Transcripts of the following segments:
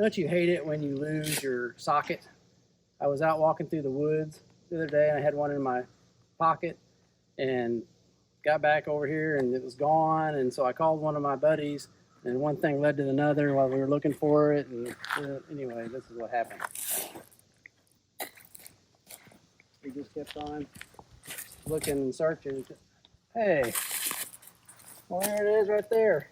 Don't you hate it when you lose your socket? I was out walking through the woods the other day and I had one in my pocket and got back over here and it was gone. And so I called one of my buddies and one thing led to another while we were looking for it. And anyway, this is what happened. We just kept on looking and searching. Hey, well, there it is right there.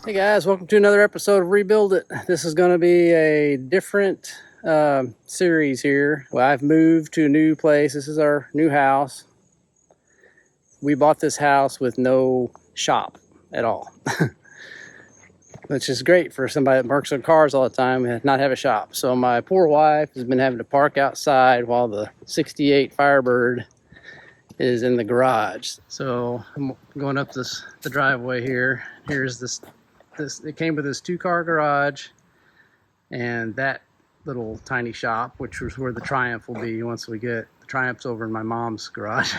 Hey guys, welcome to another episode of Rebuild It. This is going to be a different series here. Well, I've moved to a new place. This is our new house. We bought this house with no shop at all, which is great for somebody that works on cars all the time and not have a shop. So my poor wife has been having to park outside while the 68 Firebird is in the garage. So I'm going up the driveway here. Here's this. It came with this 2-car garage and that little tiny shop, which was where the Triumph will be once we get the Triumph's over in my mom's garage.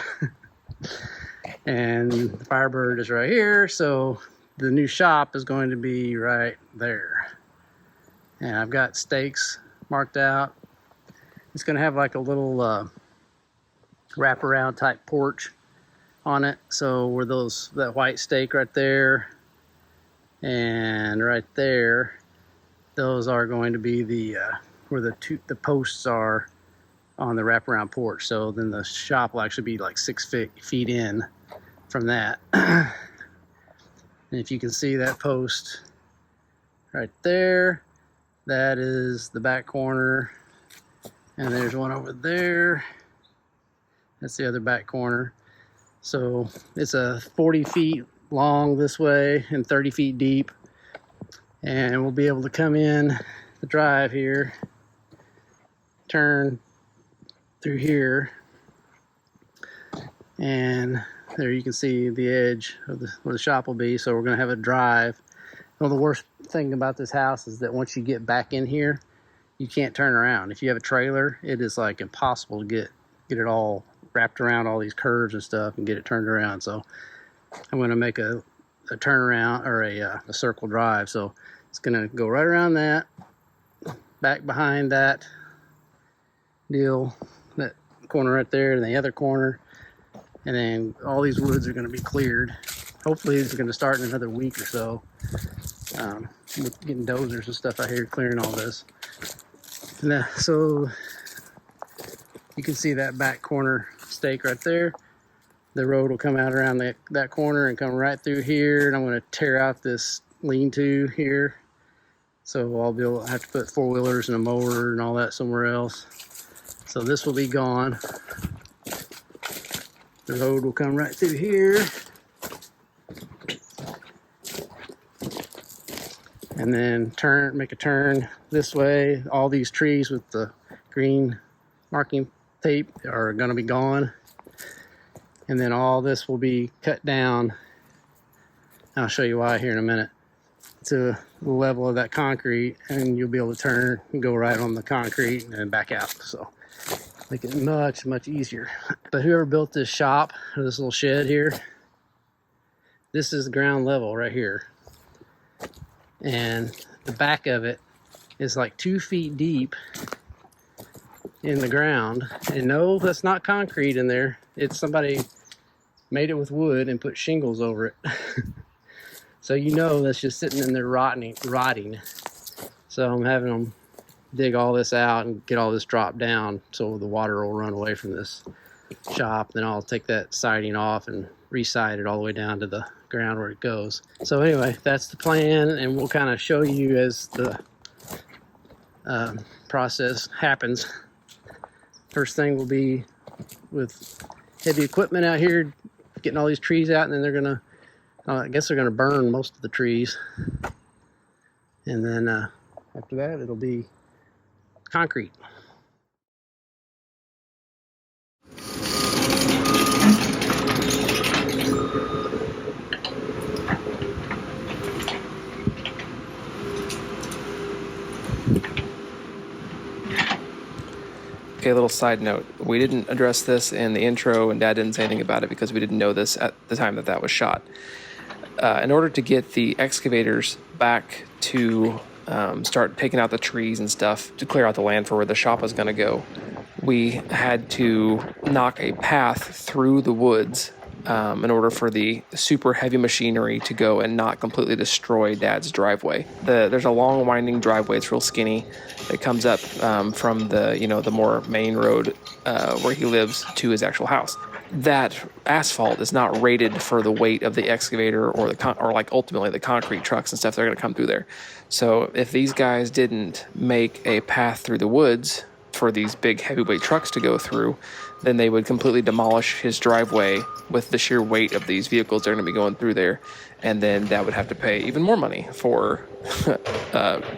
And the Firebird is right here, so the new shop is going to be right there. And I've got stakes marked out. It's going to have like a little wraparound type porch on it. So where that white stake right there and right there, those are going to be the where the posts are on the wraparound porch. So then the shop will actually be like 6 feet in from that. And if you can see that post right there, that is the back corner. And there's one over there. That's the other back corner. So it's a 40 feet long this way and 30 feet deep, and we'll be able to come in the drive here, turn through here, and there you can see the edge of where the shop will be. So we're going to have a drive. Well, the worst thing about this house is that once you get back in here, you can't turn around. If you have a trailer, it is like impossible to get it all wrapped around all these curves and stuff and get it turned around. So I'm going to make a turnaround or a circle drive. So it's going to go right around that, back behind that deal, that corner right there, and the other corner. And then all these woods are going to be cleared. Hopefully it's going to start in another week or so. Getting dozers and stuff out here clearing all this. And so you can see that back corner stake right there. The road will come out around that corner and come right through here, and I'm going to tear out this lean-to here. So I'll be able to have to put 4-wheelers and a mower and all that somewhere else. So this will be gone. The road will come right through here. And then make a turn this way. All these trees with the green marking tape are going to be gone. And then all this will be cut down. I'll show you why here in a minute. To the level of that concrete, and you'll be able to turn and go right on the concrete and then back out. So make it much, much easier. But whoever built this shop, or this little shed here, this is the ground level right here. And the back of it is like 2 feet deep in the ground. And no, that's not concrete in there. It's somebody made it with wood and put shingles over it. So you know that's just sitting in there rotting. So I'm having them dig all this out and get all this dropped down so the water will run away from this shop. Then I'll take that siding off and re-side it all the way down to the ground where it goes. So anyway, that's the plan, and we'll kind of show you as the process happens. First thing will be with heavy equipment out here, getting all these trees out, and then they're gonna I guess they're going to burn most of the trees, and then after that it'll be concrete. Okay, a little side note. We didn't address this in the intro, and Dad didn't say anything about it because we didn't know this at the time that was shot. In order to get the excavators back to start taking out the trees and stuff to clear out the land for where the shop was going to go, we had to knock a path through the woods in order for the super heavy machinery to go and not completely destroy Dad's driveway. There's a long winding driveway. It's real skinny. It comes up from the more main road where he lives to his actual house. That asphalt is not rated for the weight of the excavator or ultimately the concrete trucks and stuff that are going to come through there. So if these guys didn't make a path through the woods for these big heavyweight trucks to go through, then they would completely demolish his driveway with the sheer weight of these vehicles that are going to be going through there. And then Dad would have to pay even more money for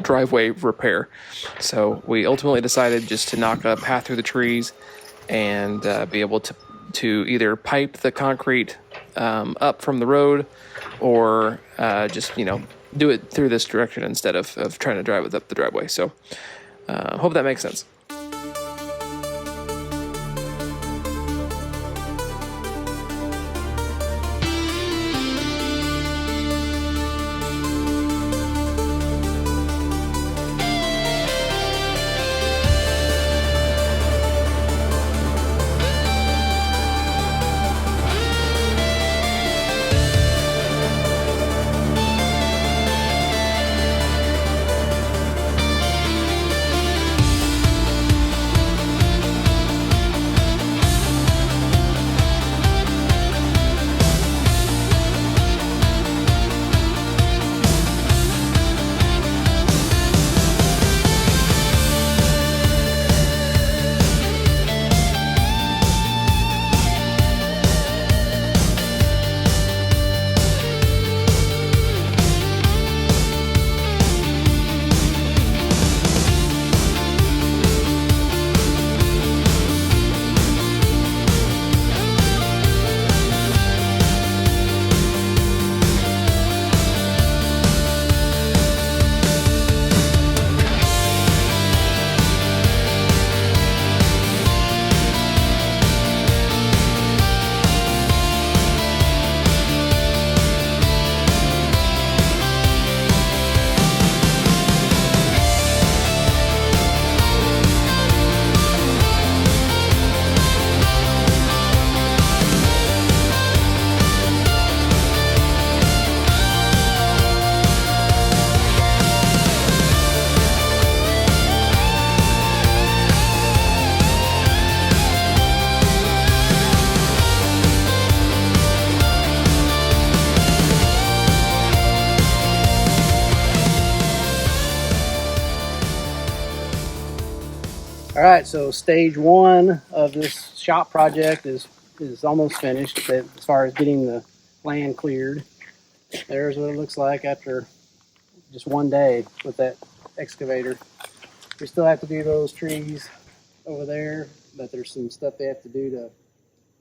driveway repair. So we ultimately decided just to knock a path through the trees and be able to either pipe the concrete up from the road or just, do it through this direction instead of trying to drive it up the driveway. So hope that makes sense. All right, so stage one of this shop project is almost finished as far as getting the land cleared. There's what it looks like after just one day with that excavator. We still have to do those trees over there, but there's some stuff they have to do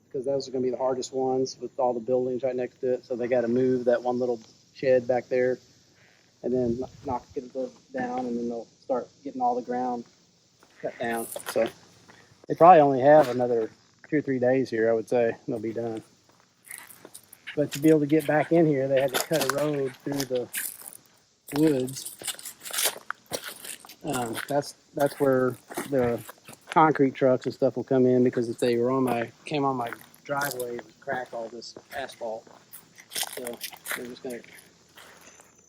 because those are going to be the hardest ones with all the buildings right next to it. So they got to move that one little shed back there and then knock it down, and then they'll start getting all the ground cut down. So they probably only have another 2 or 3 days here, I would say, and they'll be done. But to be able to get back in here, they had to cut a road through the woods. That's where the concrete trucks and stuff will come in, because if they came on my driveway, it would crack all this asphalt. So they're just gonna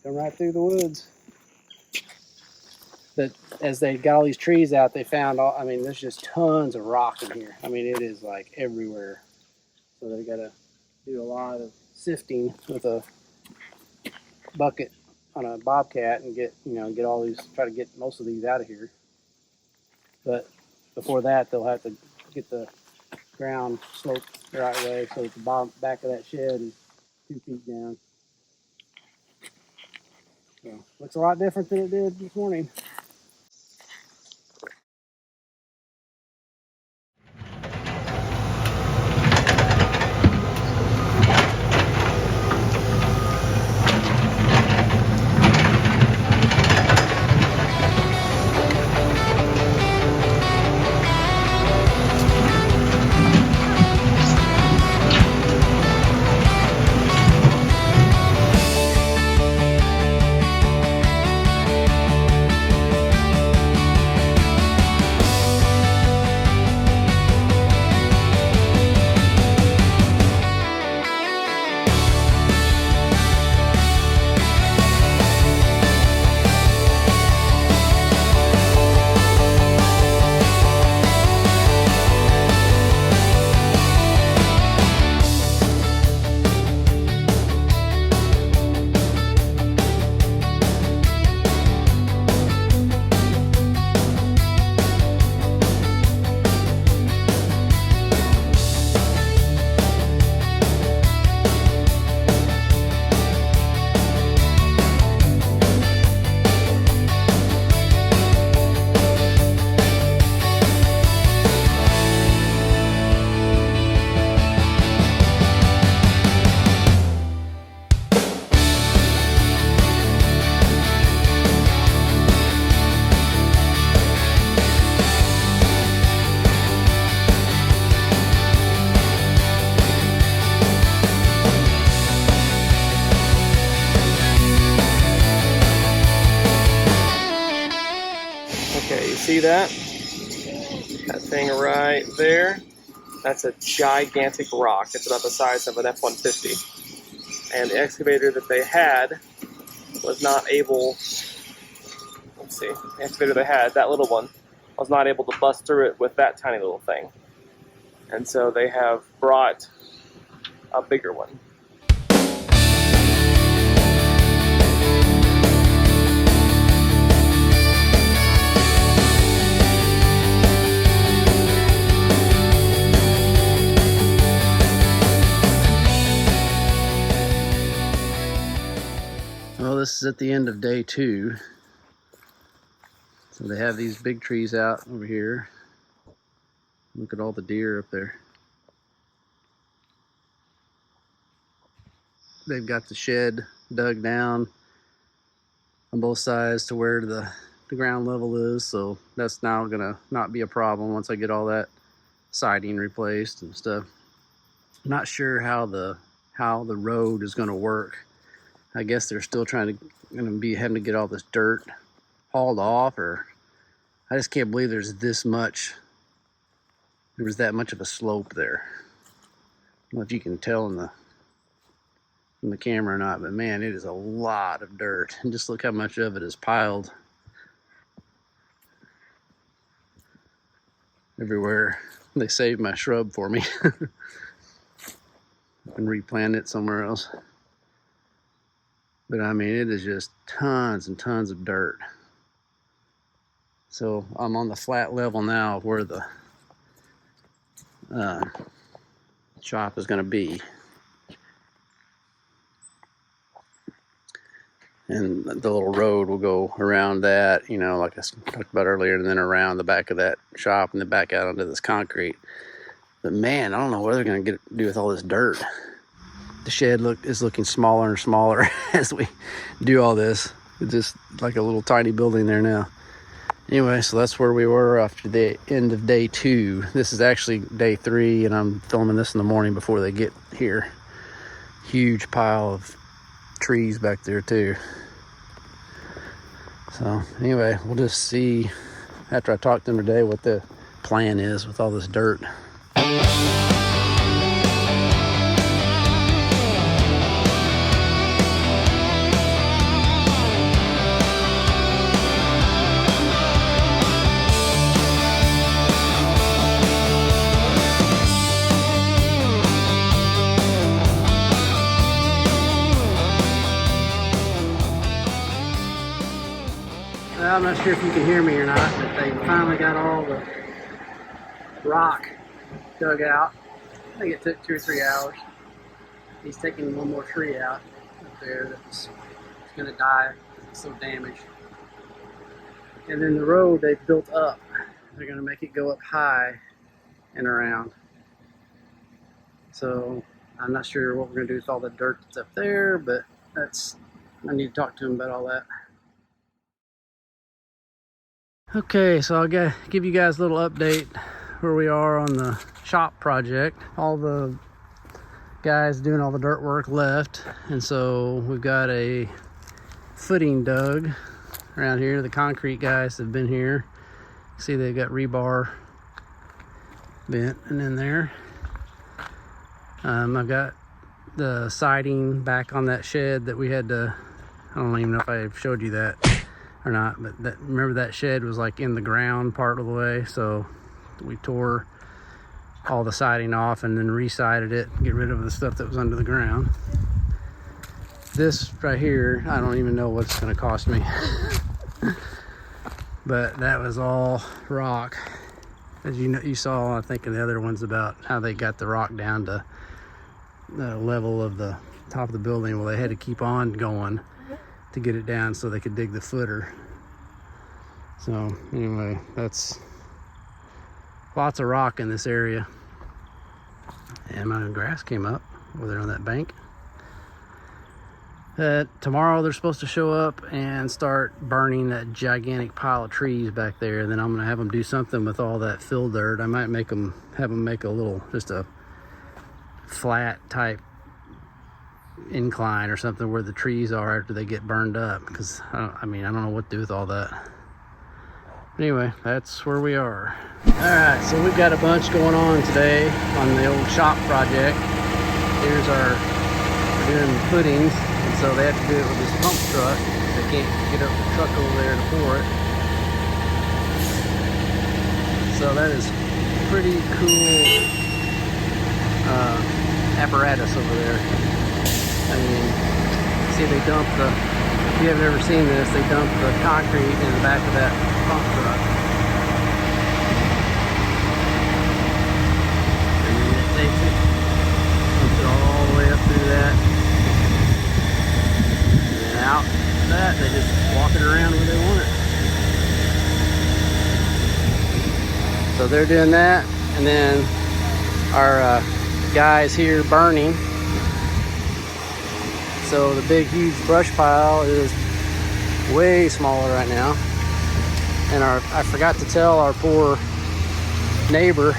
come right through the woods. But as they got all these trees out, they found there's just tons of rock in here. I mean, it is like everywhere. So they got to do a lot of sifting with a bucket on a bobcat and try to get most of these out of here. But before that, they'll have to get the ground sloped the right way so that the back of that shed is 2 feet down. So, looks a lot different than it did this morning. Okay, you see that? That thing right there? That's a gigantic rock. It's about the size of an F-150. And the excavator that they had was not able, let's see, the excavator they had, that little one, was not able to bust through it with that tiny little thing. And so they have brought a bigger one. Well, this is at the end of day 2. So they have these big trees out over here. Look at all the deer up there. They've got the shed dug down on both sides to where the ground level is, so that's now gonna not be a problem once I get all that siding replaced and stuff. I'm not sure how the road is gonna work. I guess they're still gonna be having to get all this dirt hauled off, or I just can't believe there was that much of a slope there. I don't know if you can tell in the camera or not, but man, it is a lot of dirt. And just look how much of it is piled everywhere. They saved my shrub for me and replanted it somewhere else. But I mean, it is just tons and tons of dirt. So I'm on the flat level now where the shop is going to be. And the little road will go around that, you know, like I talked about earlier, and then around the back of that shop and then back out onto this concrete. But man, I don't know what they're going to do with all this dirt. The shed is looking smaller and smaller as we do all this. It's just like a little tiny building there now. Anyway, so that's where we were after the end of day 2. This is actually day 3, and I'm filming this in the morning before they get here. Huge pile of trees back there too. So anyway, we'll just see after I talk to them today what the plan is with all this dirt. I'm not sure if you can hear me or not, but they finally got all the rock dug out. I think it took 2 or 3 hours. He's taking one more tree out up there that's going to die it's so damaged. And then the road they've built up. They're gonna make it go up high and around. So I'm not sure what we're gonna do with all the dirt that's up there, but I need to talk to them about all that. Okay, so I'll give you guys a little update where we are on the shop project. All the guys doing all the dirt work left, and so we've got a footing dug around here. The concrete guys have been here. See, they've got rebar bent and in there. I've got the siding back on that shed that we had to, I don't even know if I showed you that or not, but remember that shed was like in the ground part of the way, so we tore all the siding off and then re-sided it, get rid of the stuff that was under the ground. This right here, I don't even know what it's going to cost me. But that was all rock. As you know, you saw, I think, in the other ones about how they got the rock down to the level of the top of the building. Well, they had to keep on going to get it down so they could dig the footer. So anyway, that's lots of rock in this area. And my grass came up over there on that bank. Tomorrow they're supposed to show up and start burning that gigantic pile of trees back there. And then I'm gonna have them do something with all that fill dirt. I might have them make a little, just a flat type incline or something where the trees are after they get burned up. Because I don't know what to do with all that. But anyway, that's where we are. All right, so we've got a bunch going on today on the old shop project. Here's we're doing footings. And so they have to do it with this pump truck. They can't get up the truck over there to pour it. So that is pretty cool apparatus over there. I mean, see, they dump if you haven't ever seen this, they dump the concrete in the back of that pump truck. And then it takes it, pumps it all the way up through that. Out that they just walk it around where they want it. So they're doing that, and then our guys here burning. So the big huge brush pile is way smaller right now, and I forgot to tell our poor neighbor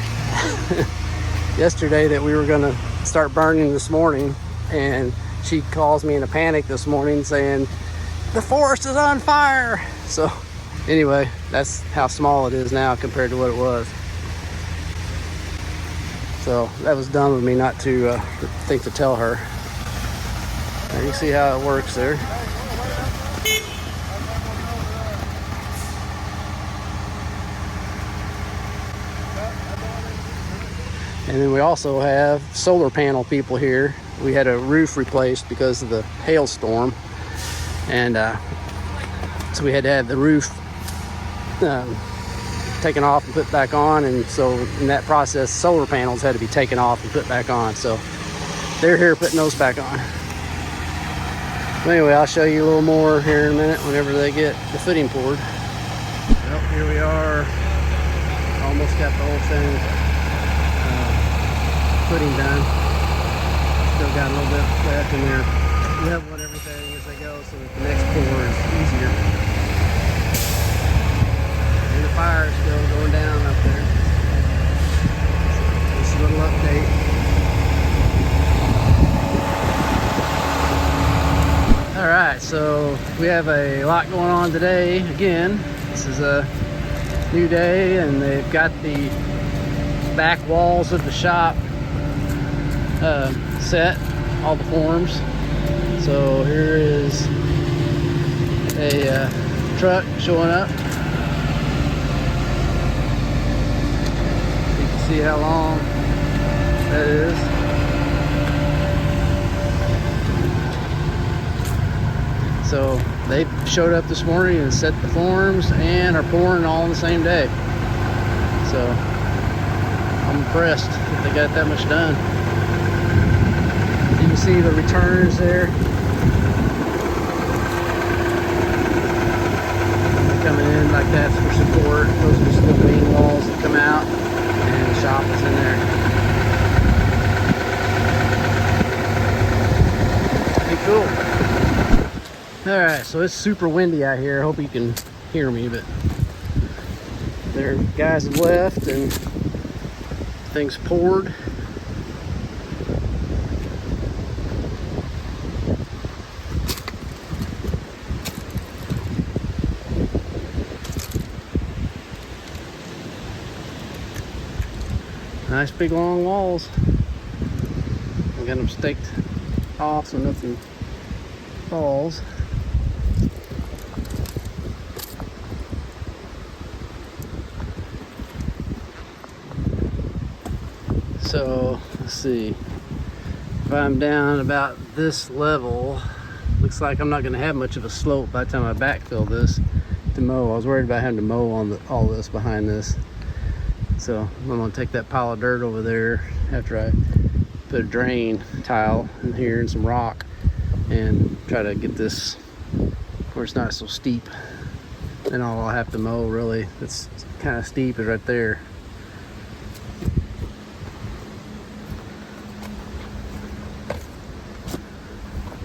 yesterday that we were gonna start burning this morning, and she calls me in a panic this morning saying, the forest is on fire. So anyway, that's how small it is now compared to what it was. So that was dumb of me not to think to tell her. Now you see how it works there. And then we also have solar panel people here. We had a roof replaced because of the hailstorm, and so we had to have the roof taken off and put back on, and so in that process solar panels had to be taken off and put back on, so they're here putting those back on. But anyway, I'll show you a little more here in a minute whenever they get the footing poured. Well, here we are, almost got the whole thing footing done. Still got a little bit left in there, leveling everything as they go so that the next pour is easier. And the fire is still going down up there. So just a little update. All right, so we have a lot going on today. Again, this is a new day, and they've got the back walls of the shop set, all the forms. So here is a truck showing up. You can see how long that is. So they showed up this morning and set the forms and are pouring all on the same day. So I'm impressed that they got that much done. You can see the returns there. All right, so it's super windy out here. I hope you can hear me, but their guys have left and things poured. Nice big long walls. I got them staked off so nothing falls. So let's see, if I'm down about this level, looks like I'm not going to have much of a slope by the time I backfill this to mow. I was worried about having to mow on all this behind this, so I'm going to take that pile of dirt over there after I put a drain tile in here and some rock and try to get this where it's not so steep. Then all I'll have to mow really that's kind of steep is right there.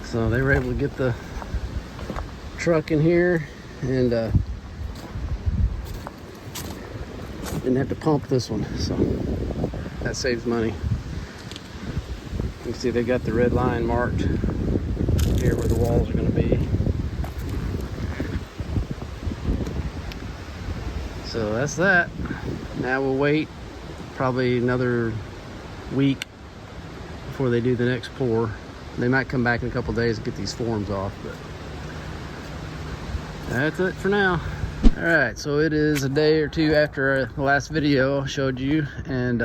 So they were able to get the truck in here and didn't have to pump this one, so that saves money. You can see they got the red line marked here where the walls are going to be. So that's that. Now we'll wait probably another week before they do the next pour. They might come back in a couple days and get these forms off, but that's it for now. All right, so it is a day or two after the last video I showed you, and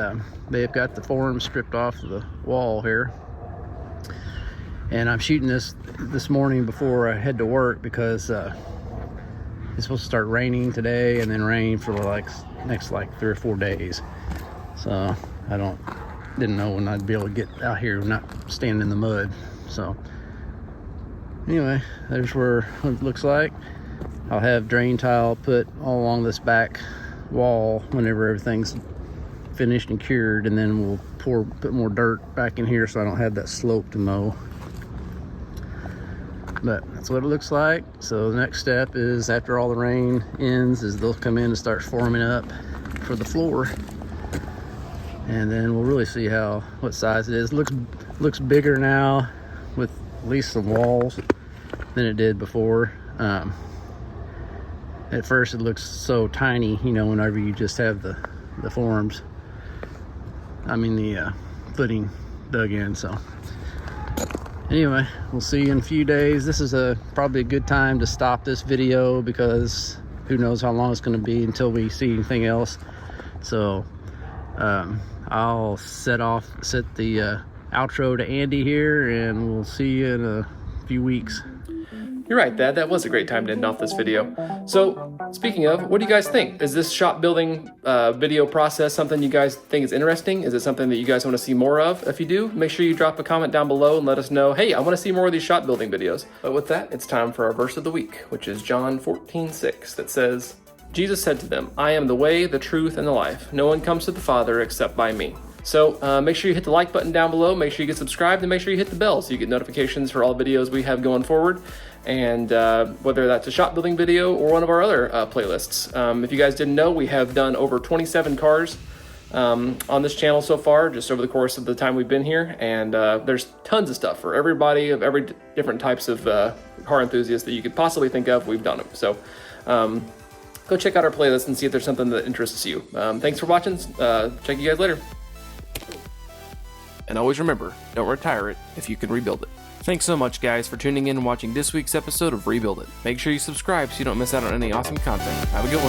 they've got the forms stripped off the wall here. And I'm shooting this morning before I head to work because it's supposed to start raining today and then rain for the next 3 or 4 days. So I didn't know when I'd be able to get out here and not stand in the mud. So anyway, there's what it looks like. I'll have drain tile put all along this back wall whenever everything's finished and cured, and then we'll put more dirt back in here so I don't have that slope to mow. But that's what it looks like. So the next step is, after all the rain ends, is they'll come in and start forming up for the floor. And then we'll really see what size it is. Looks bigger now with at least some walls than it did before. At first it looks so tiny, you know, whenever you just have the forms. The footing dug in. So anyway, we'll see you in a few days. This is probably a good time to stop this video because who knows how long it's going to be until we see anything else. So I'll set the outro to Andy here, and we'll see you in a few weeks. You're right, Dad. That was a great time to end off this video. So, speaking of, what do you guys think? Is this shop building video process something you guys think is interesting? Is it something that you guys want to see more of? If you do, make sure you drop a comment down below and let us know, hey, I want to see more of these shop building videos. But with that, it's time for our verse of the week, which is John 14:6, that says, Jesus said to them, I am the way, the truth, and the life. No one comes to the Father except by me. So make sure you hit the like button down below, make sure you get subscribed, and make sure you hit the bell so you get notifications for all the videos we have going forward. And whether that's a shop building video or one of our other playlists. If you guys didn't know, we have done over 27 cars on this channel so far, just over the course of the time we've been here. And there's tons of stuff for everybody of every different types of car enthusiasts that you could possibly think of. We've done them. So go check out our playlist and see if there's something that interests you. Thanks for watching. Check you guys later. And always remember, don't retire it if you can rebuild it. Thanks so much, guys, for tuning in and watching this week's episode of Rebuild It. Make sure you subscribe so you don't miss out on any awesome content. Have a good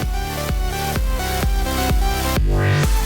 one.